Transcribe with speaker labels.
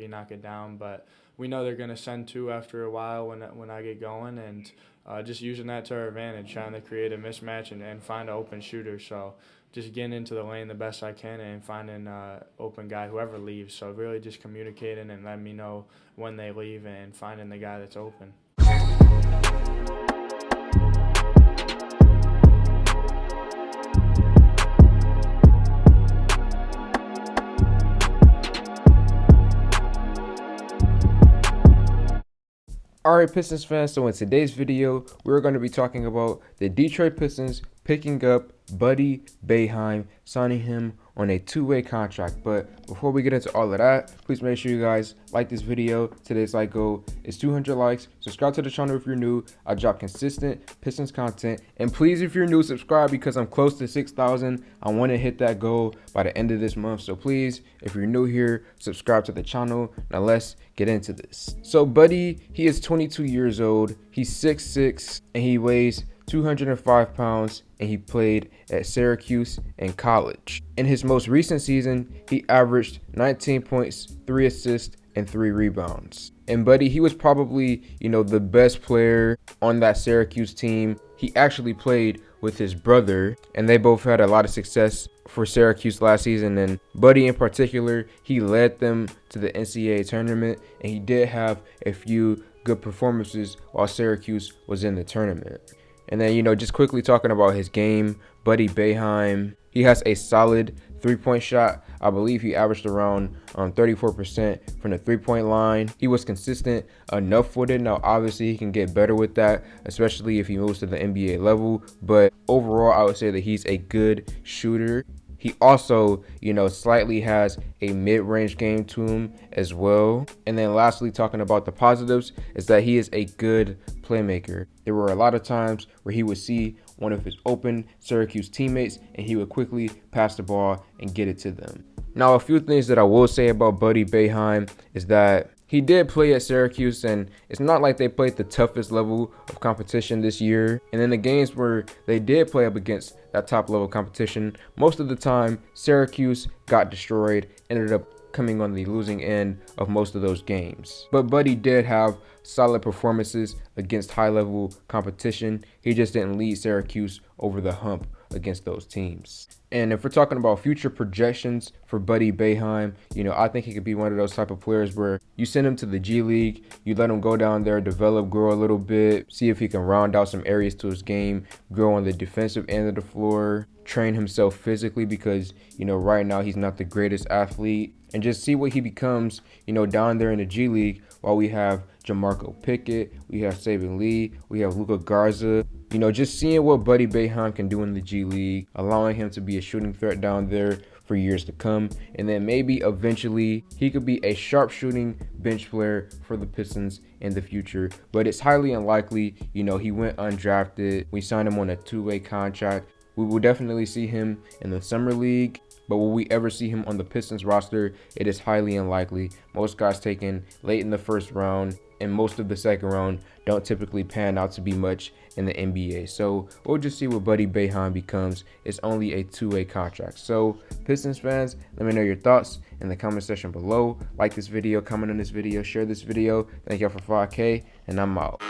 Speaker 1: knock it down. But we know they're going to send two after a while when I get going, and just using that to our advantage, trying to create a mismatch and find an open shooter. So just getting into the lane the best I can and finding open guy, whoever leaves. So really just communicating and letting me know when they leave and finding the guy that's open.
Speaker 2: Alright, Pistons fans, so in today's video, we're going to be talking about the Detroit Pistons picking up Buddy Boeheim, signing him on a two-way contract. But before we get into all of that, please make sure you guys like this video. Today's like goal is 200 likes. Subscribe to the channel if you're new. I drop consistent Pistons content. And please, if you're new, subscribe because I'm close to 6,000. I want to hit that goal by the end of this month. So please, if you're new here, subscribe to the channel. Now let's get into this. So Buddy, he is 22 years old. He's 6'6", and he weighs 205 pounds, and he played at Syracuse in college. In his most recent season, he averaged 19 points, 3 assists, and 3 rebounds. And Buddy, he was probably, the best player on that Syracuse team. He actually played with his brother, and they both had a lot of success for Syracuse last season. And Buddy in particular, he led them to the NCAA tournament, and he did have a few good performances while Syracuse was in the tournament. And then, just quickly talking about his game, Buddy Boeheim, he has a solid three-point shot. I believe he averaged around 34% from the three-point line. He was consistent enough with it. Now, obviously, he can get better with that, especially if he moves to the NBA level. But overall, I would say that he's a good shooter. He also, slightly has a mid-range game to him as well. And then lastly, talking about the positives, is that he is a good playmaker. There were a lot of times where he would see one of his open Syracuse teammates and he would quickly pass the ball and get it to them. Now, a few things that I will say about Buddy Boeheim is that he did play at Syracuse, and it's not like they played the toughest level of competition this year. And in the games where they did play up against that top level competition, most of the time Syracuse got destroyed, ended up coming on the losing end of most of those games. But Buddy did have solid performances against high level competition. He just didn't lead Syracuse over the hump against those teams. And if we're talking about future projections for Buddy Boeheim, I think he could be one of those type of players where you send him to the G League, you let him go down there, develop, grow a little bit, see if he can round out some areas to his game, grow on the defensive end of the floor, train himself physically because, right now he's not the greatest athlete, and just see what he becomes, down there in the G League while we have Jamarco Pickett, we have Saban Lee, we have Luka Garza. Just seeing what Buddy Boeheim can do in the G League, allowing him to be a shooting threat down there for years to come. And then maybe eventually he could be a sharp shooting bench player for the Pistons in the future. But it's highly unlikely. He went undrafted. We signed him on a two-way contract. We will definitely see him in the summer league. But will we ever see him on the Pistons roster? It is highly unlikely. Most guys taken late in the first round and most of the second round don't typically pan out to be much in the NBA. So we'll just see what Buddy Boeheim becomes. It's only a two-way contract. So Pistons fans, let me know your thoughts in the comment section below. Like this video, comment on this video, share this video. Thank y'all for 5K, and I'm out.